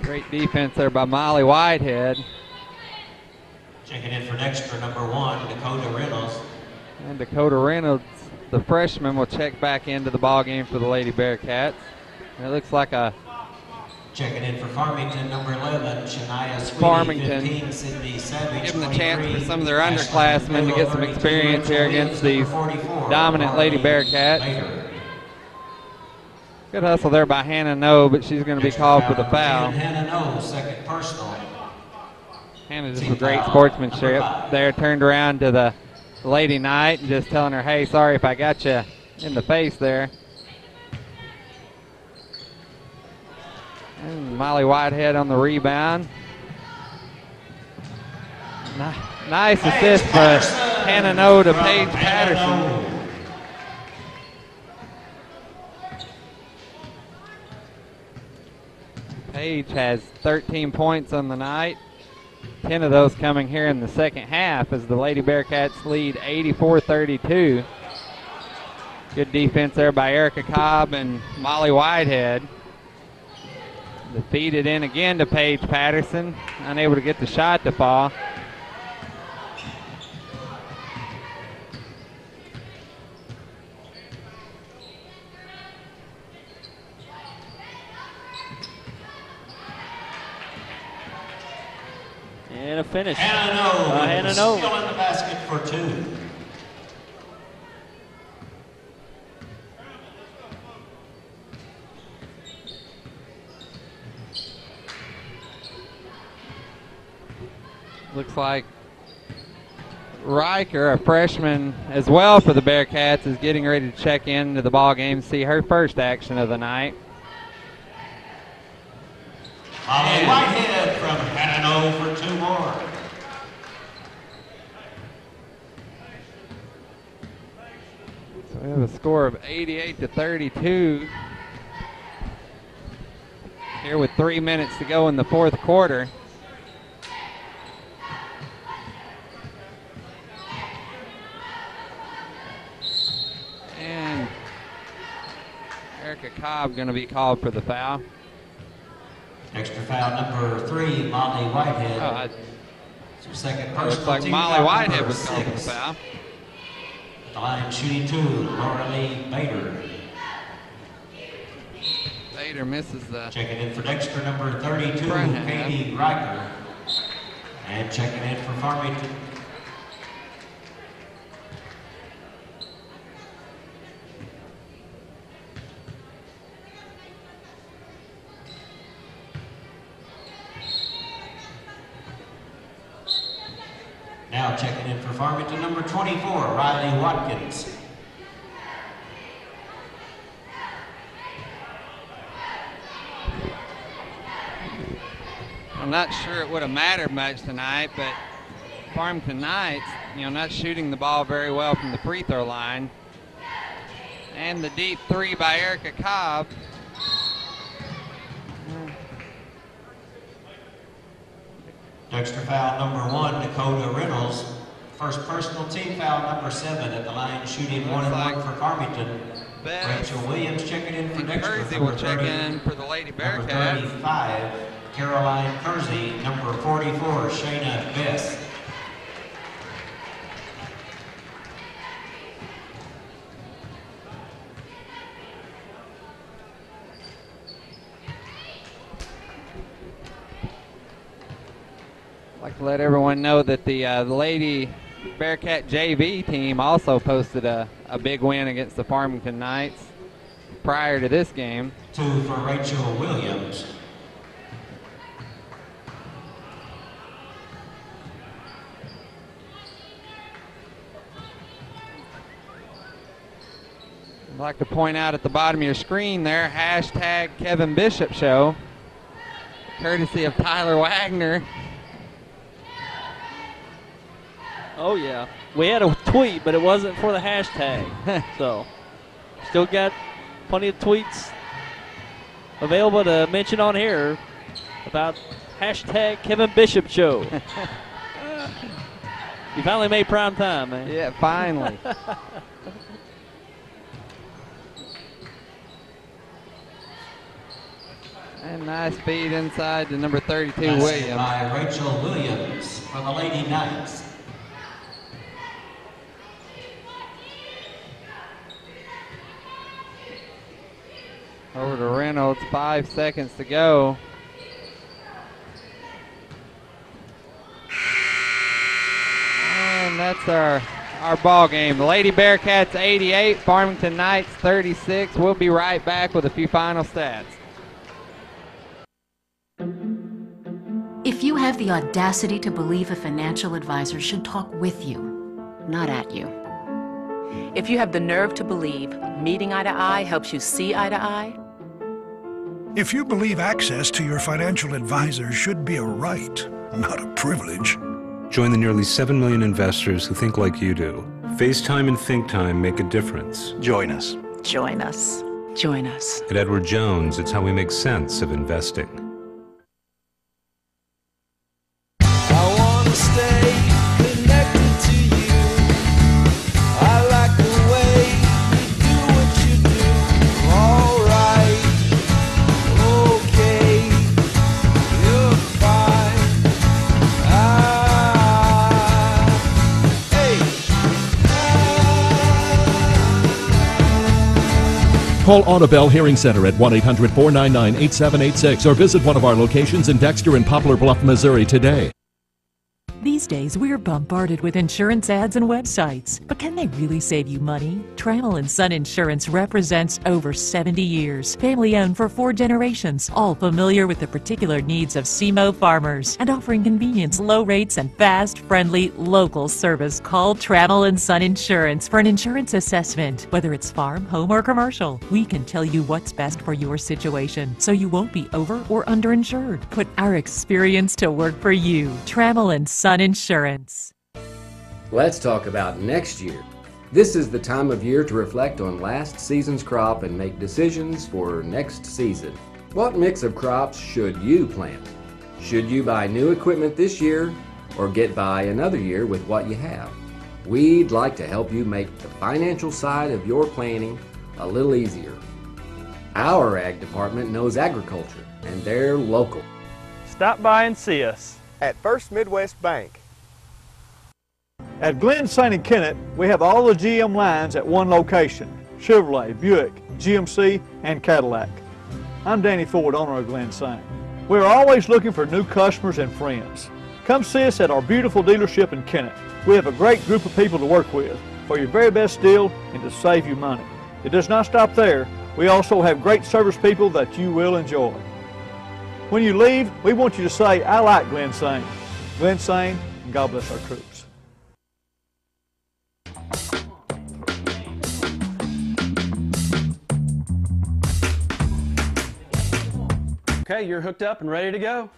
Speaker 3: Great defense there by Molly Whitehead.
Speaker 1: Checking in for Dexter, number 1, Dakota Reynolds.
Speaker 3: And Dakota Reynolds, the freshman, will check back into the ball game for the Lady Bearcats. And it looks like a
Speaker 1: checking in for Farmington, number 11, Shania Sweetie,
Speaker 3: Farmington.
Speaker 1: 15, Sydney Savage,
Speaker 3: Give them the
Speaker 1: 23,
Speaker 3: chance for some of their underclassmen to get some experience here against these dominant Lady Bearcats. Good hustle there by Hannah No, but she's going to be called for the foul.
Speaker 1: Hannah No, second personal.
Speaker 3: Hannah just with great sportsmanship there, turned around to the Lady Knight and just telling her, hey, sorry if I got you in the face there. And Molly Whitehead on the rebound. Nice assist for Hannah No to Paige Patterson. Paige has 13 points on the night. 10 of those coming here in the second half as the Lady Bearcats lead 84-32. Good defense there by Erica Cobb and Molly Whitehead. They feed it in again to Paige Patterson, unable to get the shot to fall.
Speaker 2: And a finish.
Speaker 1: Hannah No. Still in the basket for 2.
Speaker 3: Looks like Riker, a freshman as well for the Bearcats, is getting ready to check into the ball game, see her first action of the night.
Speaker 1: Molly Whitehead from Hannah for 2 more.
Speaker 3: So we have a score of 88-32 here with 3 minutes to go in the 4th quarter. And Erica Cobb going to be called for the foul.
Speaker 1: Extra foul number 3, Molly Whitehead. It's her second personal.
Speaker 3: Looks like
Speaker 1: team
Speaker 3: Molly
Speaker 1: foul
Speaker 3: Whitehead
Speaker 1: number
Speaker 3: was called for the
Speaker 1: 6.
Speaker 3: foul.
Speaker 1: The line shooting 2, Laura Lee Bader.
Speaker 3: Bader misses the.
Speaker 1: Checking in for Dexter number 32,
Speaker 3: front half.
Speaker 1: Katie Riker. And checking in for Farmington. Now checking in for Farmington, number 24, Riley Watkins.
Speaker 3: I'm not sure it would have mattered much tonight, but Farmington Knights, not shooting the ball very well from the free throw line. And the deep 3 by Erica Cobb.
Speaker 1: Dexter foul number 1, Dakota Reynolds. First personal team foul number 7 at the line, shooting 1 and 1 for Farmington. Rachel Williams checking in for Dexter.
Speaker 3: Kersey will check in for the Lady
Speaker 1: Number
Speaker 3: Bearcats.
Speaker 1: 35, Caroline Kersey. Number 44, Shayna Bess.
Speaker 3: I'd like to let everyone know that the Lady Bearcat JV team also posted a big win against the Farmington Knights prior to this game.
Speaker 1: 2 for Rachel Williams.
Speaker 3: I'd like to point out at the bottom of your screen there, hashtag Kevin Bishop Show, courtesy of Tyler Wagner.
Speaker 2: Oh, yeah. We had a tweet, but it wasn't for the hashtag. So, still got plenty of tweets available to mention on here about hashtag Kevin Bishop Show. You finally made prime time, man.
Speaker 3: Yeah, finally. And nice feed inside to number 32,
Speaker 1: Basket
Speaker 3: Williams.
Speaker 1: by Rachel Williams for the Lady Knights.
Speaker 3: Over to Reynolds, 5 seconds to go. And that's our ball game. The Lady Bearcats 88, Farmington Knights 36. We'll be right back with a few final stats.
Speaker 8: If you have the audacity to believe a financial advisor should talk with you, not at you.
Speaker 9: If you have the nerve to believe meeting eye to eye helps you see eye to eye.
Speaker 10: If you believe access to your financial advisor should be a right, not a privilege.
Speaker 11: Join the nearly 7 million investors who think like you do. FaceTime and Think Time make a difference.
Speaker 17: Join us.
Speaker 9: Join us. Join us.
Speaker 11: At Edward Jones, it's how we make sense of investing.
Speaker 12: I want to stay connected to you. I like the way you do what you do. All right, okay, you're fine.
Speaker 13: Call Audubell Hearing Center at 1-800-499-8786 or visit one of our locations in Dexter and Poplar Bluff, Missouri today.
Speaker 14: These days, we're bombarded with insurance ads and websites. But can they really save you money? Trammell and Son Insurance represents over 70 years. Family-owned for 4 generations. All familiar with the particular needs of SEMO farmers. And offering convenience, low rates, and fast, friendly, local service. Call Trammell and Son Insurance for an insurance assessment. Whether it's farm, home, or commercial, we can tell you what's best for your situation so you won't be over or underinsured. Put our experience to work for you. Trammell and Son Insurance.
Speaker 6: Let's talk about next year. This is the time of year to reflect on last season's crop and make decisions for next season. What mix of crops should you plant? Should you buy new equipment this year or get by another year with what you have? We'd like to help you make the financial side of your planning a little easier. Our ag department knows agriculture and they're local.
Speaker 15: Stop by and see us
Speaker 16: at First Midwest Bank.
Speaker 15: At Glen St. Kennett, we have all the GM lines at one location: Chevrolet, Buick, GMC, and Cadillac. I'm Danny Ford, owner of Glen St. We're always looking for new customers and friends. Come see us at our beautiful dealership in Kennett. We have a great group of people to work with for your very best deal and to save you money. It does not stop there. We also have great service people that you will enjoy. When you leave, we want you to say, "I like Glen St." Glen St., and God bless our troops.
Speaker 17: Okay, you're hooked up and ready to go.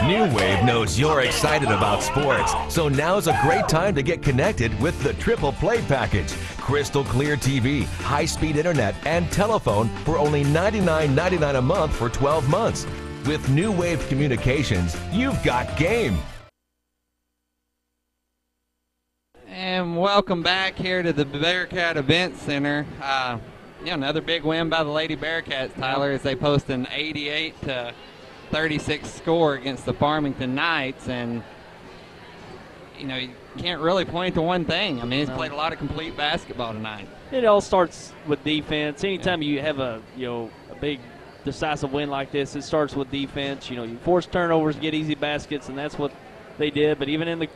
Speaker 13: New Wave knows you're excited about sports, so now's a great time to get connected with the Triple Play Package. Crystal clear TV, high-speed internet, and telephone for only $99.99 a month for 12 months. With New Wave Communications, you've got game.
Speaker 3: And welcome back here to the Bearcat Event Center. Another big win by the Lady Bearcats, Tyler, as they post an 88-36 score against the Farmington Knights. And, you can't really point to one thing. I mean, it's played a lot of complete basketball tonight.
Speaker 2: It all starts with defense. Anytime you have a big decisive win like this, it starts with defense. You force turnovers, get easy baskets, and that's what they did. But even in the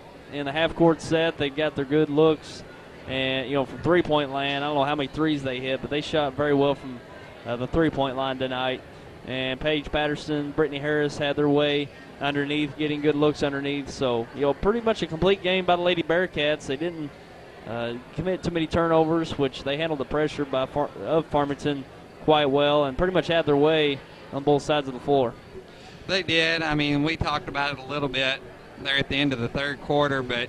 Speaker 2: half-court set, they got their good looks. And, from three-point land, I don't know how many threes they hit, but they shot very well from the three-point line tonight. And Paige Patterson, Brittany Harris had their way underneath, getting good looks underneath. So, pretty much a complete game by the Lady Bearcats. They didn't commit too many turnovers, which they handled the pressure of Farmington quite well and pretty much had their way on both sides of the floor.
Speaker 3: They did. I mean, we talked about it a little bit there at the end of the third quarter, but,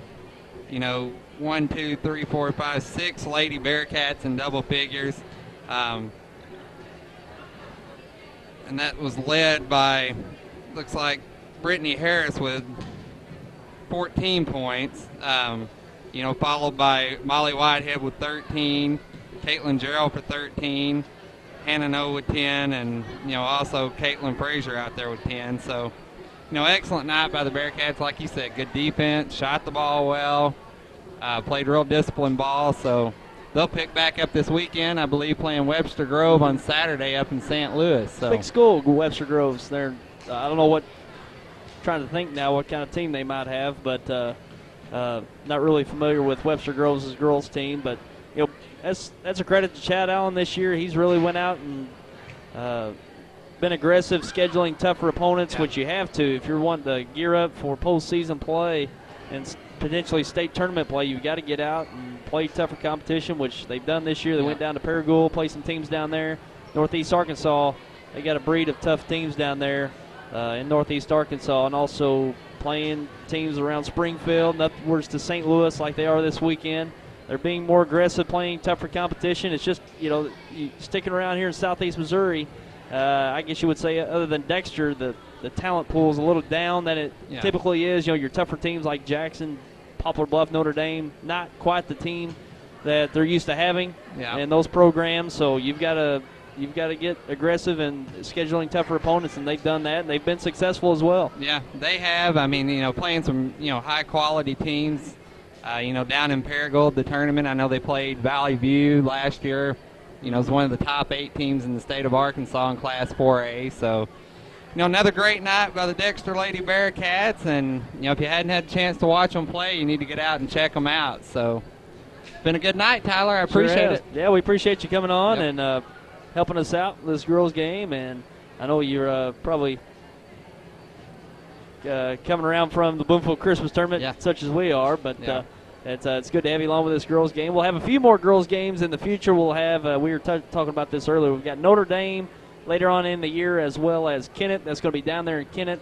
Speaker 3: 1, 2, 3, 4, 5, 6 Lady Bearcats in double figures. And that was led by, looks like, Brittany Harris with 14 points, followed by Molly Whitehead with 13, Caitlin Gerald for 13, Hannah Noe with 10, and, also Caitlin Frazier out there with 10. So, excellent night by the Bearcats. Like you said, good defense, shot the ball well. Played real disciplined ball, so they'll pick back up this weekend, I believe, playing Webster Grove on Saturday up in St. Louis. So.
Speaker 2: Big school, Webster Groves. I don't know trying to think now what kind of team they might have, but not really familiar with Webster Groves' girls team. But that's a credit to Chad Allen this year. He's really went out and been aggressive, scheduling tougher opponents, which you have to if you're wanting to gear up for postseason play and potentially state tournament play. You've got to get out and play tougher competition, which they've done this year. They went down to Paragould, played some teams down there. Northeast Arkansas, they got a breed of tough teams down there in Northeast Arkansas, and also playing teams around Springfield and upwards to St. Louis like they are this weekend. They're being more aggressive, playing tougher competition. It's just, sticking around here in Southeast Missouri, I guess you would say, other than Dexter, the talent pool is a little down than it typically is. Your tougher teams like Jackson, Poplar Bluff, Notre Dame, not quite the team that they're used to having in those programs. So you've got to get aggressive and scheduling tougher opponents, and they've done that, and they've been successful as well.
Speaker 3: Yeah, they have. I mean, playing some high-quality teams. Down in Paragould, the tournament, I know they played Valley View last year. It's one of the top 8 teams in the state of Arkansas in Class 4A. So, another great night by the Dexter Lady Bearcats, and if you hadn't had a chance to watch them play, you need to get out and check them out. So, it's been a good night, Tyler. I appreciate it.
Speaker 2: Yeah, we appreciate you coming on and helping us out with this girls' game, and I know you're probably coming around from the Bloomfield Christmas tournament, such as we are, but it's good to have you along with this girls' game. We'll have a few more girls' games in the future. We'll have we were talking about this earlier. We've got Notre Dame later on in the year, as well as Kennett. That's going to be down there in Kennett.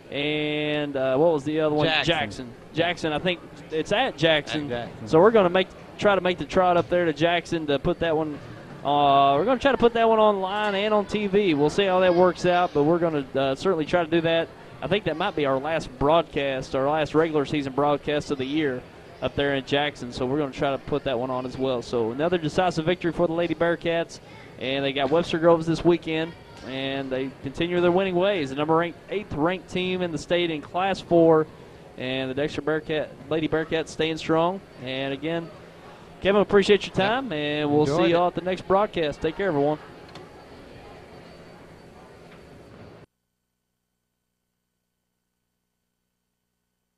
Speaker 2: And what was the other one? Jackson. I think it's at Jackson. So we're going to try to make the trot up there to Jackson to put that one. We're going to try to put that one online and on TV. We'll see how that works out, but we're going to certainly try to do that. I think that might be our last broadcast, our last regular season broadcast of the year up there in Jackson. So we're going to try to put that one on as well. So another decisive victory for the Lady Bearcats. And they got Webster Groves this weekend, and they continue their winning ways. The eighth ranked team in the state in Class 4, and the Dexter Lady Bearcats staying strong. And again, Kevin, appreciate your time, and we'll see you all at the next broadcast. Take care, everyone.